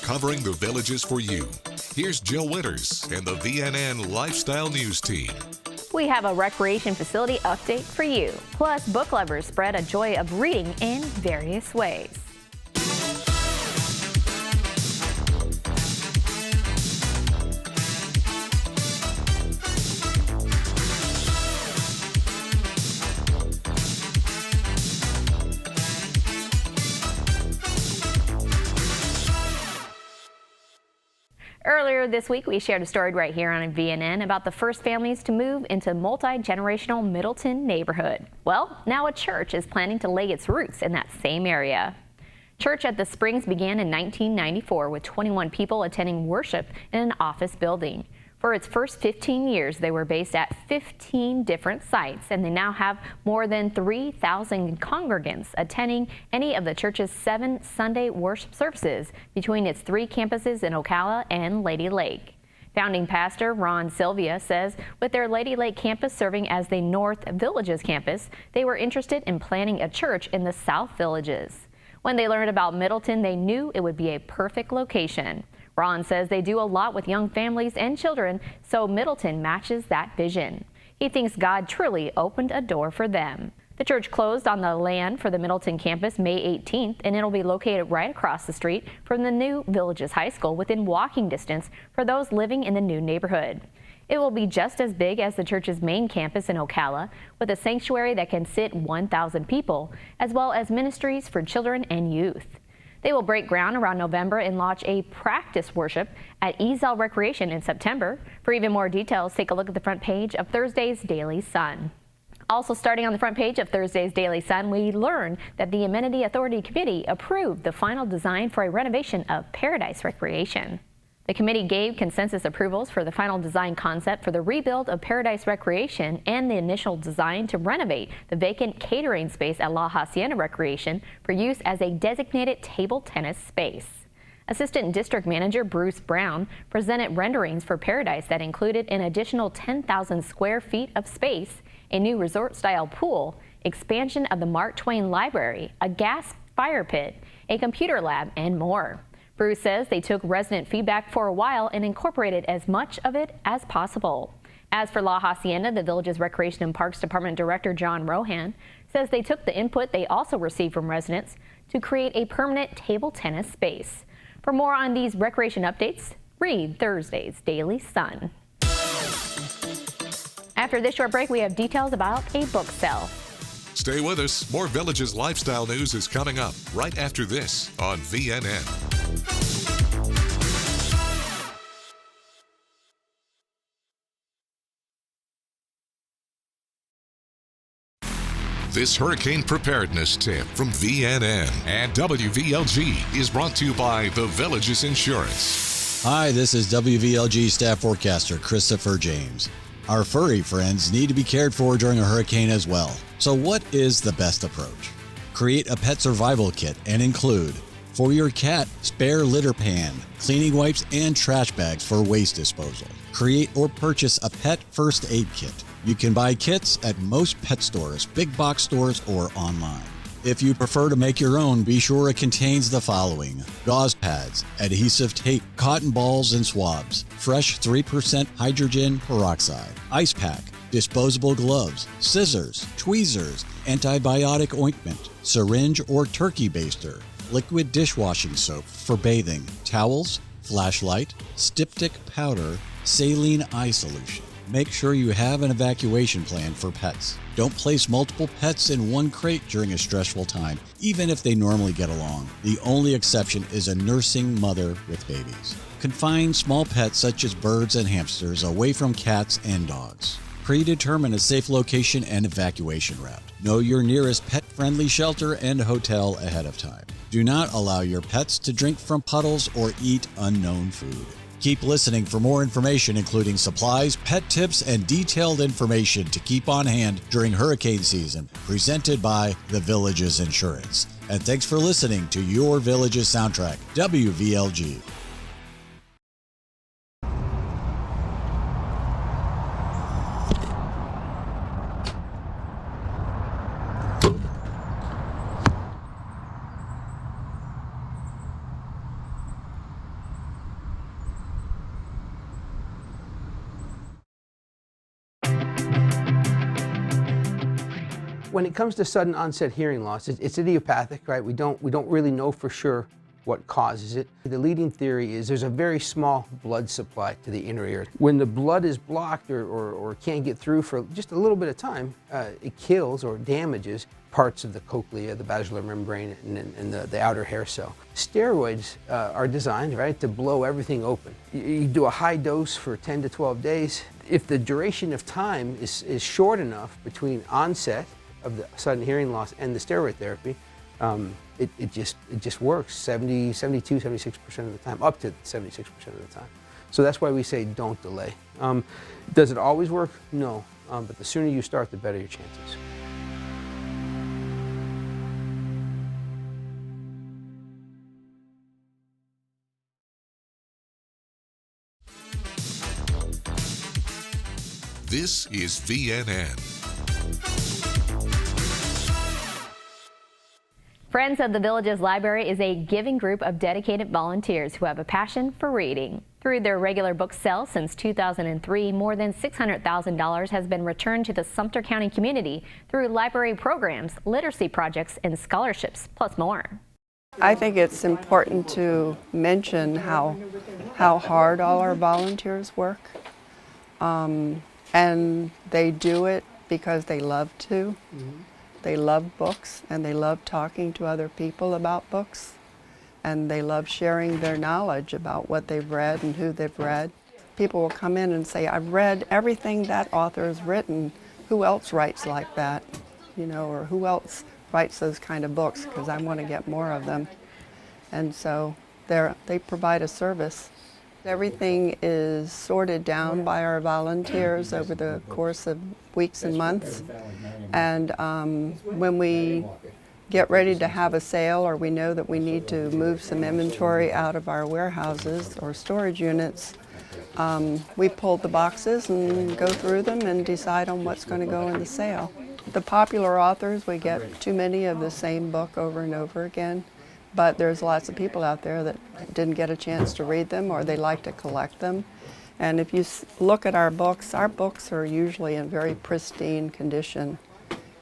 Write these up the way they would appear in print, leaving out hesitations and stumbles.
covering the Villages for you. Here's Jill Winters and the VNN Lifestyle News team. We have a recreation facility update for you. Plus, book lovers spread a joy of reading in various ways. Earlier this week, we shared a story right here on VNN about the first families to move into multi-generational Middleton neighborhood. Well, now a church is planning to lay its roots in that same area. Church at the Springs began in 1994 with 21 people attending worship in an office building. For its first 15 years, they were based at 15 different sites, and they now have more than 3,000 congregants attending any of the church's 7 Sunday worship services between its 3 campuses in Ocala and Lady Lake. Founding pastor Ron Sylvia says with their Lady Lake campus serving as the North Villages campus, they were interested in planting a church in the South Villages. When they learned about Middleton, they knew it would be a perfect location. Ron says they do a lot with young families and children, so Middleton matches that vision. He thinks God truly opened a door for them. The church closed on the land for the Middleton campus May 18th, and it'll be located right across the street from the new Villages High School within walking distance for those living in the new neighborhood. It will be just as big as the church's main campus in Ocala, with a sanctuary that can sit 1,000 people, as well as ministries for children and youth. They will break ground around November and launch a practice worship at Ezell Recreation in September. For even more details, take a look at the front page of Thursday's Daily Sun. Also starting on the front page of Thursday's Daily Sun, we learned that the Amenity Authority Committee approved the final design for a renovation of Paradise Recreation. The committee gave consensus approvals for the final design concept for the rebuild of Paradise Recreation and the initial design to renovate the vacant catering space at La Hacienda Recreation for use as a designated table tennis space. Assistant District Manager Bruce Brown presented renderings for Paradise that included an additional 10,000 square feet of space, a new resort-style pool, expansion of the Mark Twain Library, a gas fire pit, a computer lab, and more. Bruce says they took resident feedback for a while and incorporated as much of it as possible. As for La Hacienda, the Village's Recreation and Parks Department Director John Rohan says they took the input they also received from residents to create a permanent table tennis space. For more on these recreation updates, read Thursday's Daily Sun. After this short break, we have details about a book sale. Stay with us. More Villages Lifestyle News is coming up right after this on VNN. This hurricane preparedness tip from VNN and WVLG is brought to you by the Villages Insurance. Hi, this is WVLG staff forecaster Christopher James. Our furry friends need to be cared for during a hurricane as well. So what is the best approach? Create a pet survival kit and include, for your cat, spare litter pan, cleaning wipes, and trash bags for waste disposal. Create or purchase a pet first aid kit. You can buy kits at most pet stores, big box stores, or online. If you prefer to make your own, be sure it contains the following: gauze pads, adhesive tape, cotton balls and swabs, fresh 3% hydrogen peroxide, ice pack, disposable gloves, scissors, tweezers, antibiotic ointment, syringe or turkey baster, liquid dishwashing soap for bathing, towels, flashlight, styptic powder, saline eye solution. Make sure you have an evacuation plan for pets. Don't place multiple pets in one crate during a stressful time, even if they normally get along. The only exception is a nursing mother with babies. Confine small pets such as birds and hamsters away from cats and dogs. Predetermine a safe location and evacuation route. Know your nearest pet-friendly shelter and hotel ahead of time. Do not allow your pets to drink from puddles or eat unknown food. Keep listening for more information, including supplies, pet tips, and detailed information to keep on hand during hurricane season, presented by The Villages Insurance. And thanks for listening to Your Villages Soundtrack, WVLG. When it comes to sudden onset hearing loss, it's idiopathic, right? We don't really know for sure what causes it. The leading theory is there's a very small blood supply to the inner ear. When the blood is blocked or can't get through for just a little bit of time, it kills or damages parts of the cochlea, the basilar membrane, and the outer hair cell. Steroids are designed, right, to blow everything open. You do a high dose for 10 to 12 days. If the duration of time is short enough between onset of the sudden hearing loss and the steroid therapy, it just works 72, 76% of the time, up to 76% of the time. So that's why we say don't delay. Does it always work? No, but the sooner you start, the better your chances. This is VNN. Friends of the Villages Library is a giving group of dedicated volunteers who have a passion for reading. Through their regular book sale since 2003, more than $600,000 has been returned to the Sumter County community through library programs, literacy projects, and scholarships, plus more. I think it's important to mention how hard all our volunteers work. And they do it because they love to. They love books, and they love talking to other people about books, and they love sharing their knowledge about what they've read and who they've read. People will come in and say, I've read everything that author has written. Who else writes like that? You know, or who else writes those kind of books, because I want to get more of them. And so they provide a service. Everything is sorted down by our volunteers over the course of weeks and months. And when we get ready to have a sale, or we know that we need to move some inventory out of our warehouses or storage units, we pull the boxes and go through them and decide on what's going to go in the sale. The popular authors, we get too many of the same book over and over again. But there's lots of people out there that didn't get a chance to read them, or they like to collect them. And if you look at our books are usually in very pristine condition.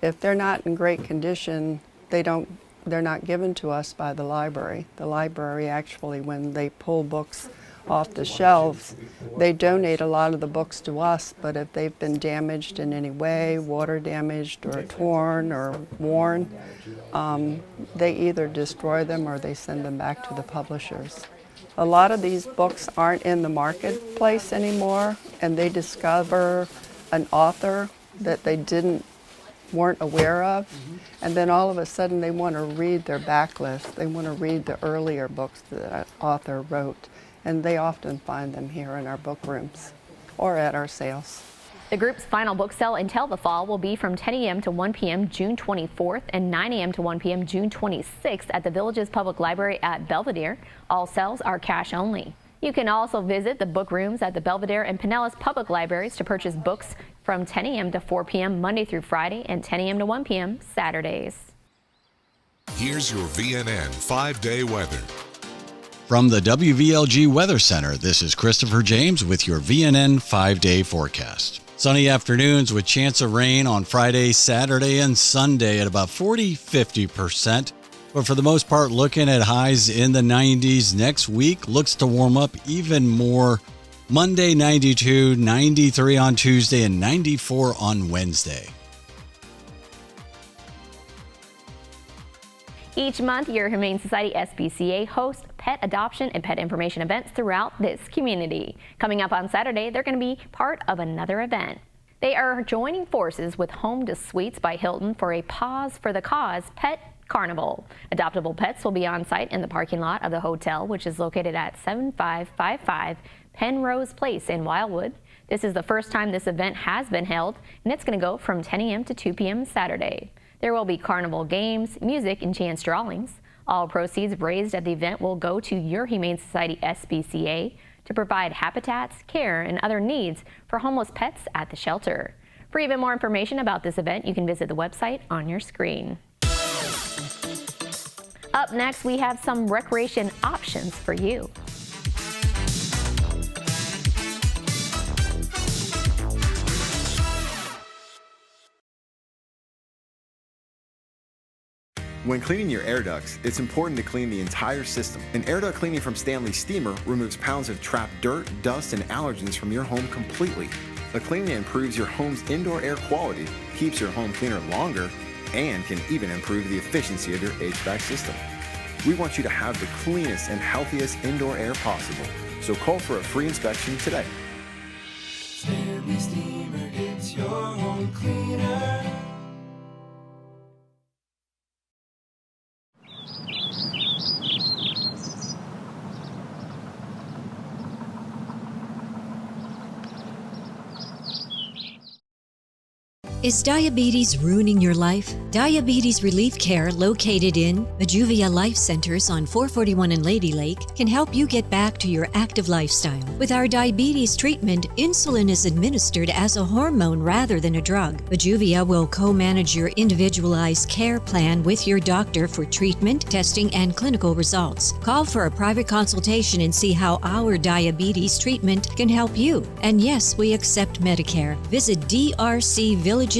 If they're not in great condition, they're not given to us by the library. The library actually, when they pull books off the shelves, they donate a lot of the books to us, but if they've been damaged in any way, water damaged or torn or worn, they either destroy them or they send them back to the publishers. A lot of these books aren't in the marketplace anymore, and they discover an author that they weren't aware of, and then all of a sudden they want to read their backlist. They want to read the earlier books that author wrote. And they often find them here in our book rooms or at our sales. The group's final book sale until the fall will be from 10 a.m. to 1 p.m. June 24th and 9 a.m. to 1 p.m. June 26th at the Villages Public Library at Belvedere. All sales are cash only. You can also visit the book rooms at the Belvedere and Pinellas Public Libraries to purchase books from 10 a.m. to 4 p.m. Monday through Friday and 10 a.m. to 1 p.m. Saturdays. Here's your VNN 5-day weather. From the WVLG Weather Center, this is Christopher James with your VNN 5-day forecast. Sunny afternoons with chance of rain on Friday, Saturday, and Sunday at about 40-50%. But for the most part, looking at highs in the 90s. Next week looks to warm up even more. Monday, 92, 93 on Tuesday, and 94 on Wednesday. Each month, your Humane Society SPCA hosts pet adoption and pet information events throughout this community. Coming up on Saturday, they're going to be part of another event. They are joining forces with Home to Suites by Hilton for a Paws for the Cause Pet Carnival. Adoptable pets will be on site in the parking lot of the hotel, which is located at 7555 Penrose Place in Wildwood. This is the first time this event has been held, and it's going to go from 10 a.m. to 2 p.m. Saturday. There will be carnival games, music, and chance drawings. All proceeds raised at the event will go to your Humane Society SPCA to provide habitats, care, and other needs for homeless pets at the shelter. For even more information about this event, you can visit the website on your screen. Up next, we have some recreation options for you. When cleaning your air ducts, it's important to clean the entire system. An air duct cleaning from Stanley Steamer removes pounds of trapped dirt, dust, and allergens from your home completely. The cleaning improves your home's indoor air quality, keeps your home cleaner longer, and can even improve the efficiency of your HVAC system. We want you to have the cleanest and healthiest indoor air possible. So call for a free inspection today. Stanley Steamer gets your home cleaner. Is diabetes ruining your life? Diabetes Relief Care, located in Majuvia Life Centers on 441 in Lady Lake, can help you get back to your active lifestyle. With our diabetes treatment, insulin is administered as a hormone rather than a drug. Majuvia will co-manage your individualized care plan with your doctor for treatment, testing, and clinical results. Call for a private consultation and see how our diabetes treatment can help you. And yes, we accept Medicare. Visit drcvillages.com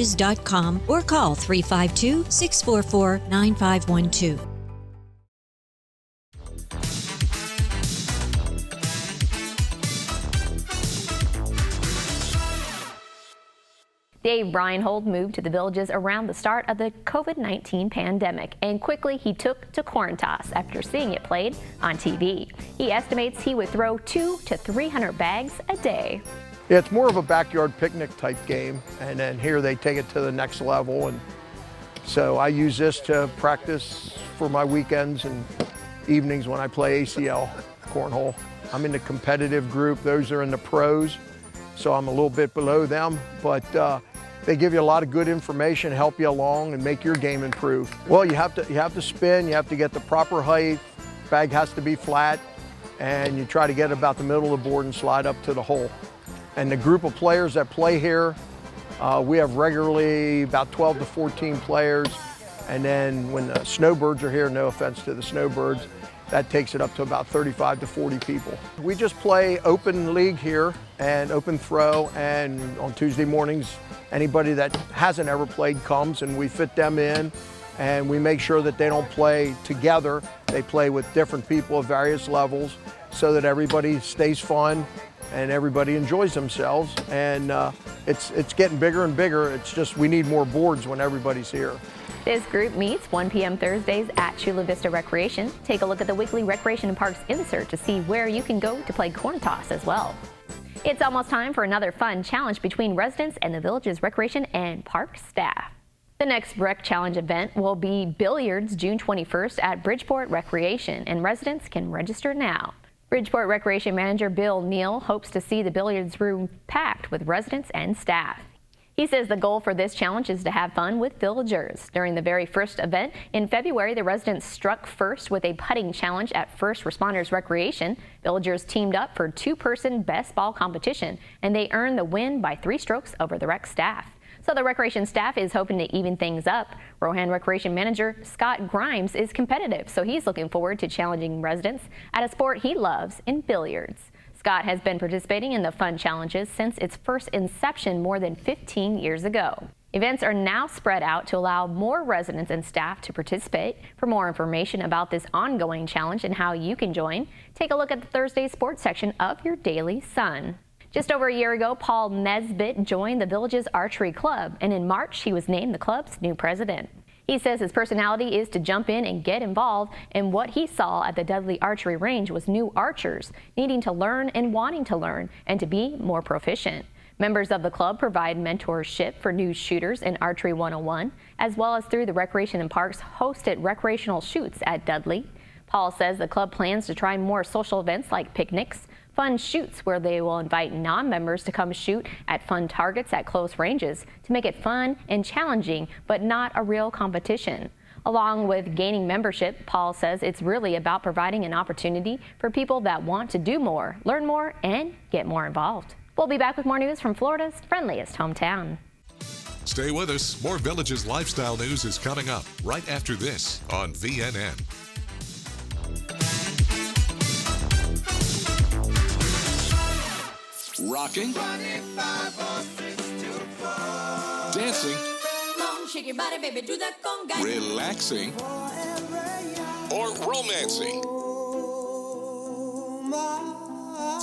or call 352-644-9512. Dave Reinhold moved to the Villages around the start of the COVID-19 pandemic, and quickly he took to corn toss after seeing it played on TV. He estimates he would throw 200 to 300 bags a day. Yeah, it's more of a backyard picnic type game, and then here they take it to the next level, and so I use this to practice for my weekends and evenings when I play ACL cornhole. I'm in the competitive group, those are in the pros, so I'm a little bit below them, but they give you a lot of good information, help you along, and make your game improve. Well, you have to spin, you have to get the proper height, bag has to be flat, and you try to get about the middle of the board and slide up to the hole. And the group of players that play here, we have regularly about 12 to 14 players. And then when the snowbirds are here, no offense to the snowbirds, that takes it up to about 35 to 40 people. We just play open league here and open throw, and on Tuesday mornings, anybody that hasn't ever played comes and we fit them in, and we make sure that they don't play together. They play with different people of various levels so that everybody stays fun and everybody enjoys themselves, and it's getting bigger and bigger. It's just we need more boards when everybody's here. This group meets 1 p.m. Thursdays at Chula Vista Recreation. Take a look at the weekly Recreation and Parks insert to see where you can go to play corn toss as well. It's almost time for another fun challenge between residents and the Villages Recreation and Parks staff. The next Rec Challenge event will be billiards June 21st at Bridgeport Recreation, and residents can register now. Bridgeport Recreation Manager Bill Neal hopes to see the billiards room packed with residents and staff. He says the goal for this challenge is to have fun with villagers. During the very first event in February, the residents struck first with a putting challenge at First Responders Recreation. Villagers teamed up for two-person best ball competition, and they earned the win by 3 strokes over the rec staff. So the recreation staff is hoping to even things up. Rohan Recreation Manager Scott Grimes is competitive, so he's looking forward to challenging residents at a sport he loves in billiards. Scott has been participating in the fun challenges since its first inception more than 15 years ago. Events are now spread out to allow more residents and staff to participate. For more information about this ongoing challenge and how you can join, take a look at the Thursday sports section of your Daily Sun. Just over a year ago, Paul Nesbitt joined the Villages Archery Club, and in March he was named the club's new president. He says his personality is to jump in and get involved, and what he saw at the Dudley Archery Range was new archers needing to learn and wanting to learn and to be more proficient. Members of the club provide mentorship for new shooters in Archery 101, as well as through the Recreation and Parks hosted recreational shoots at Dudley. Paul says the club plans to try more social events like picnics, fun shoots where they will invite non-members to come shoot at fun targets at close ranges to make it fun and challenging, but not a real competition. Along with gaining membership, Paul says it's really about providing an opportunity for people that want to do more, learn more, and get more involved. We'll be back with more news from Florida's friendliest hometown. Stay with us. More Villages lifestyle news is coming up right after this on VNN. Rocking, dancing, Shake your body, baby, do that conga. relaxing, or romancing?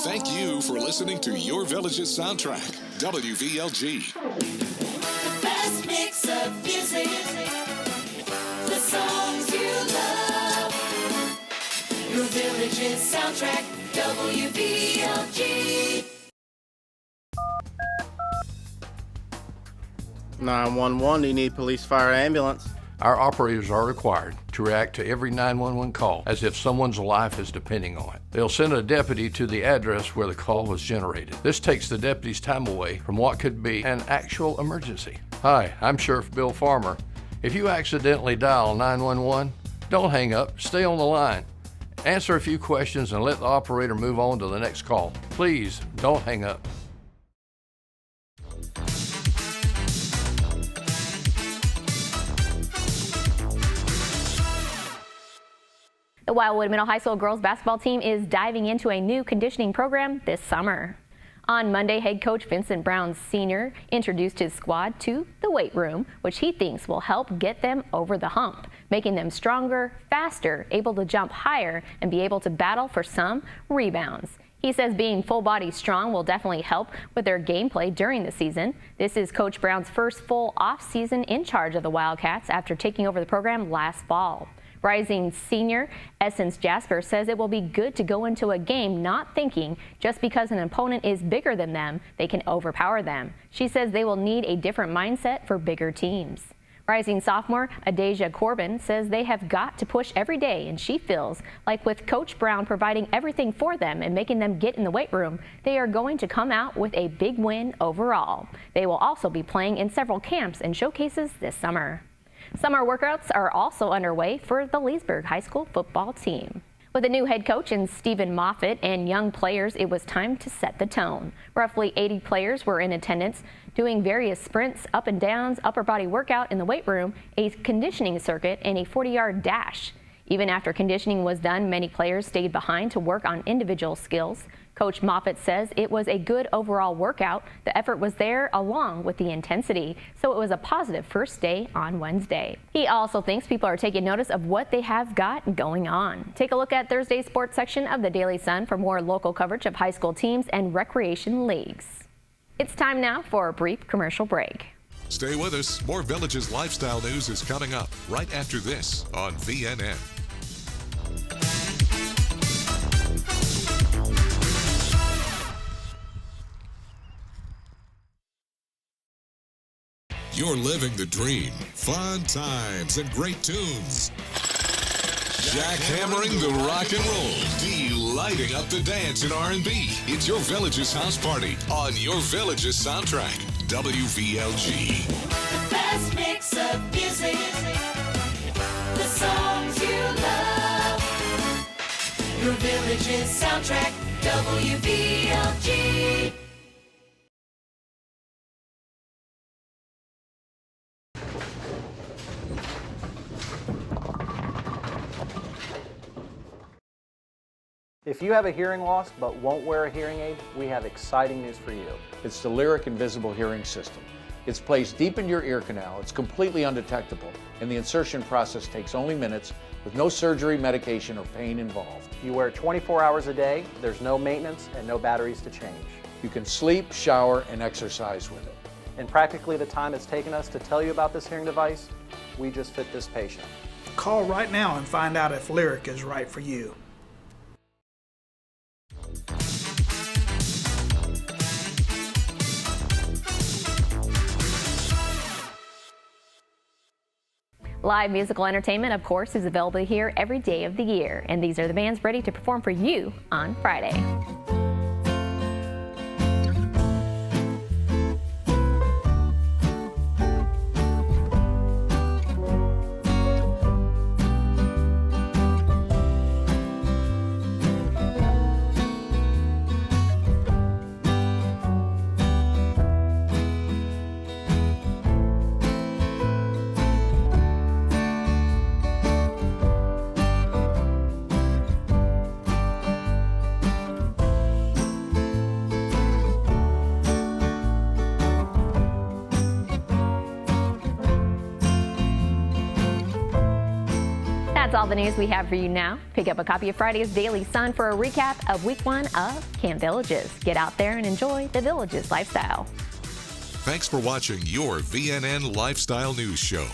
Thank you for listening to Your Village's soundtrack, WVLG. The best mix of music, the songs you love. Your Village's soundtrack, WVLG. 911, do you need police, fire, ambulance? Our operators are required to react to every 911 call as if someone's life is depending on it. They'll send a deputy to the address where the call was generated. This takes the deputy's time away from what could be an actual emergency. Hi, I'm Sheriff Bill Farmer. If you accidentally dial 911, don't hang up, stay on the line. Answer a few questions and let the operator move on to the next call. Please, don't hang up. The Wildwood Middle High School girls basketball team is diving into a new conditioning program this summer. On Monday, head coach Vincent Brown Sr. introduced his squad to the weight room, which he thinks will help get them over the hump, making them stronger, faster, able to jump higher, and be able to battle for some rebounds. He says being full body strong will definitely help with their gameplay during the season. This is Coach Brown's first full off season in charge of the Wildcats after taking over the program last fall. Rising senior Essence Jasper says it will be good to go into a game not thinking just because an opponent is bigger than them, they can overpower them. She says they will need a different mindset for bigger teams. Rising sophomore Adasia Corbin says they have got to push every day, and she feels like with Coach Brown providing everything for them and making them get in the weight room, they are going to come out with a big win overall. They will also be playing in several camps and showcases this summer. Summer workouts are also underway for the Leesburg High School football team. With a new head coach in Stephen Moffitt and young players, it was time to set the tone. Roughly 80 players were in attendance, doing various sprints, up and downs, upper body workout in the weight room, a conditioning circuit, and a 40-yard dash. Even after conditioning was done, many players stayed behind to work on individual skills. Coach Moffitt says it was a good overall workout. The effort was there along with the intensity, so it was a positive first day on Wednesday. He also thinks people are taking notice of what they have got going on. Take a look at Thursday's sports section of the Daily Sun for more local coverage of high school teams and recreation leagues. It's time now for a brief commercial break. Stay with us. More Village's lifestyle news is coming up right after this on VNN. You're living the dream. Fun times and great tunes. Jackhammering the rock and roll. Delighting up the dance in R&B. It's Your Village's house party on Your Village's soundtrack, WVLG. The best mix of music, the songs you love. Your Village's soundtrack, WVLG. If you have a hearing loss but won't wear a hearing aid, we have exciting news for you. It's the Lyric Invisible Hearing System. It's placed deep into your ear canal, it's completely undetectable, and the insertion process takes only minutes with no surgery, medication, or pain involved. You wear 24 hours a day, there's no maintenance and no batteries to change. You can sleep, shower, and exercise with it. In practically the time it's taken us to tell you about this hearing device, we just fit this patient. Call right now and find out if Lyric is right for you. Live musical entertainment, of course, is available here every day of the year, and these are the bands ready to perform for you on Friday. That's all the news we have for you now. Pick up a copy of Friday's Daily Sun for a recap of week 1 of Camp Villages. Get out there and enjoy the Villages lifestyle. Thanks for watching your VNN Lifestyle News Show.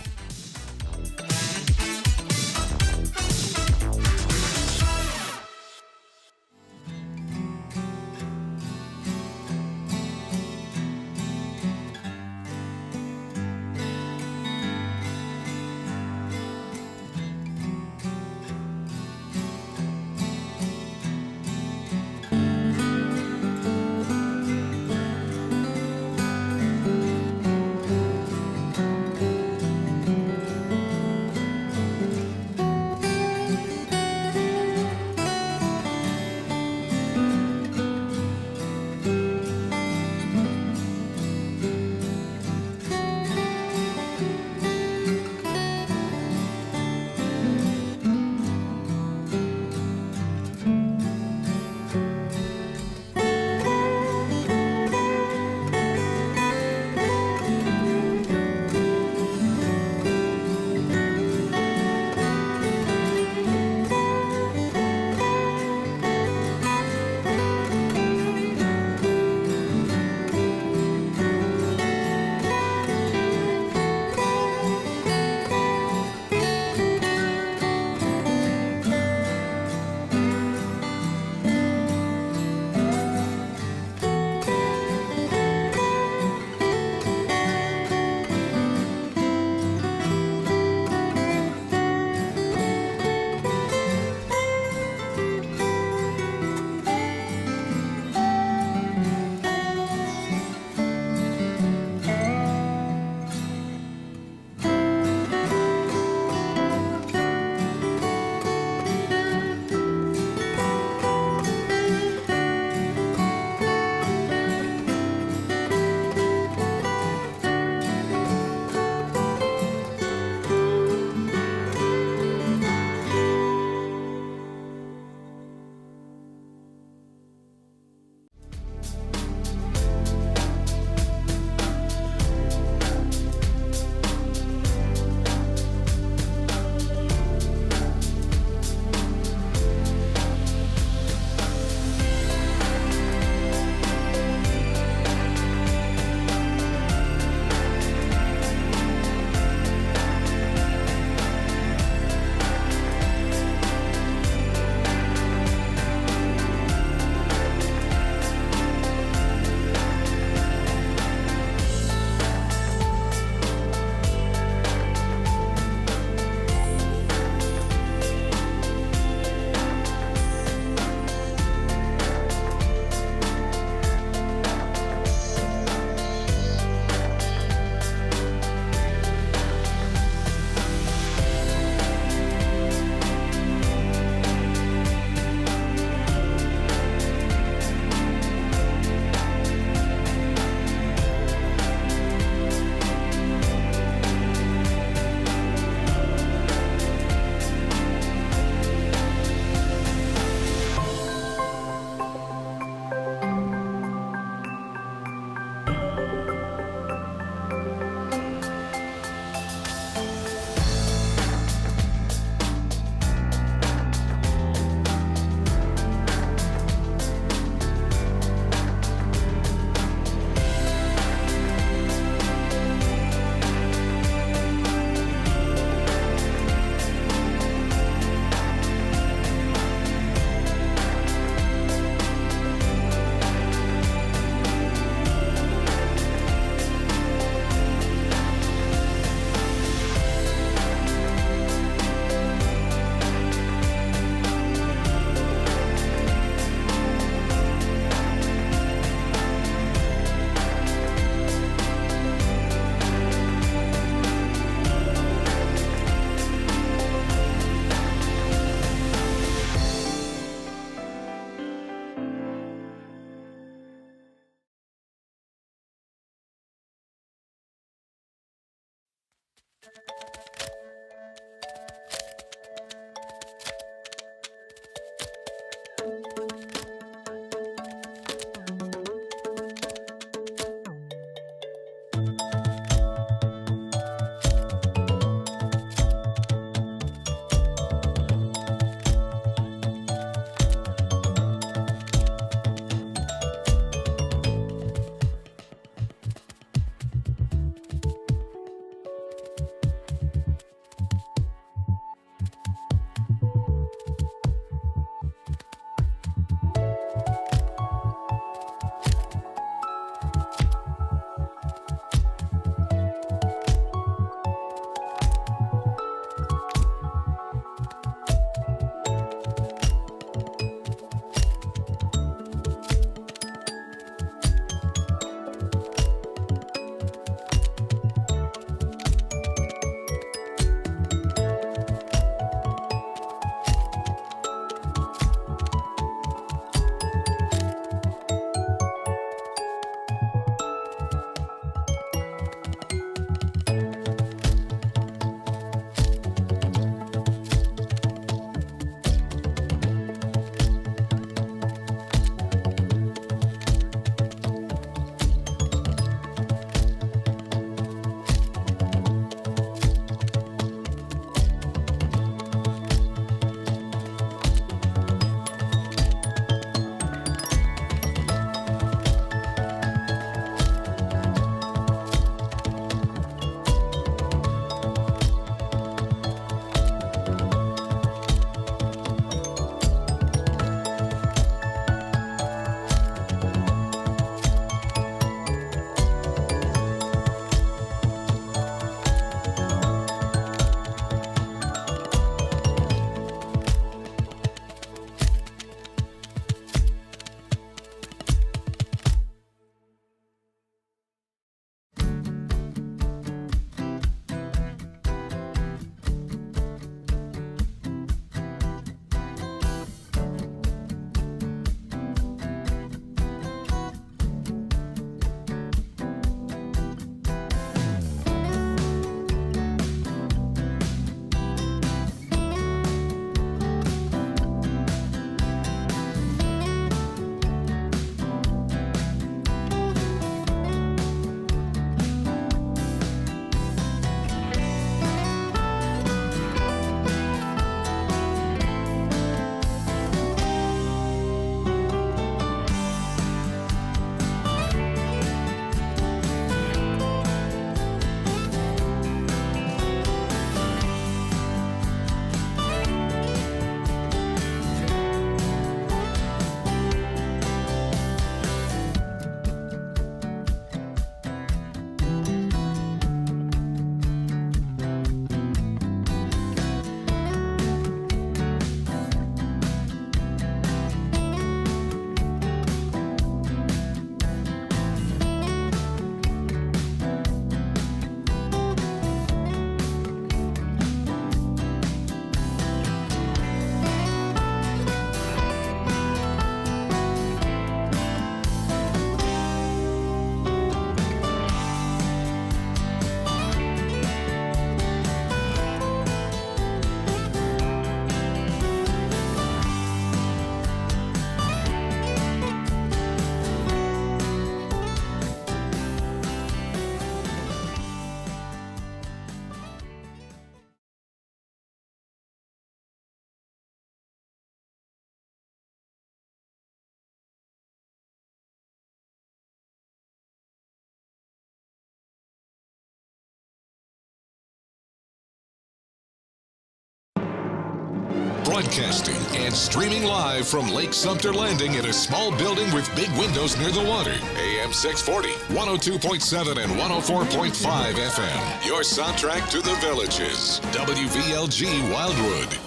Broadcasting and streaming live from Lake Sumter Landing in a small building with big windows near the water. AM 640, 102.7 and 104.5 FM. Your soundtrack to the Villages. WVLG Wildwood.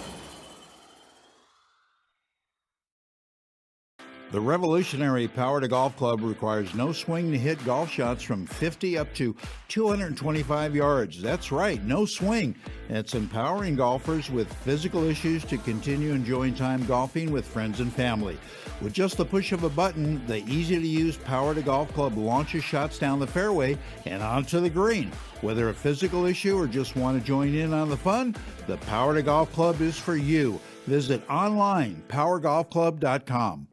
The revolutionary Power to Golf Club requires no swing to hit golf shots from 50 up to 225 yards. That's right, no swing. It's empowering golfers with physical issues to continue enjoying time golfing with friends and family. With just the push of a button, the easy-to-use Power to Golf Club launches shots down the fairway and onto the green. Whether a physical issue or just want to join in on the fun, the Power to Golf Club is for you. Visit online, powergolfclub.com.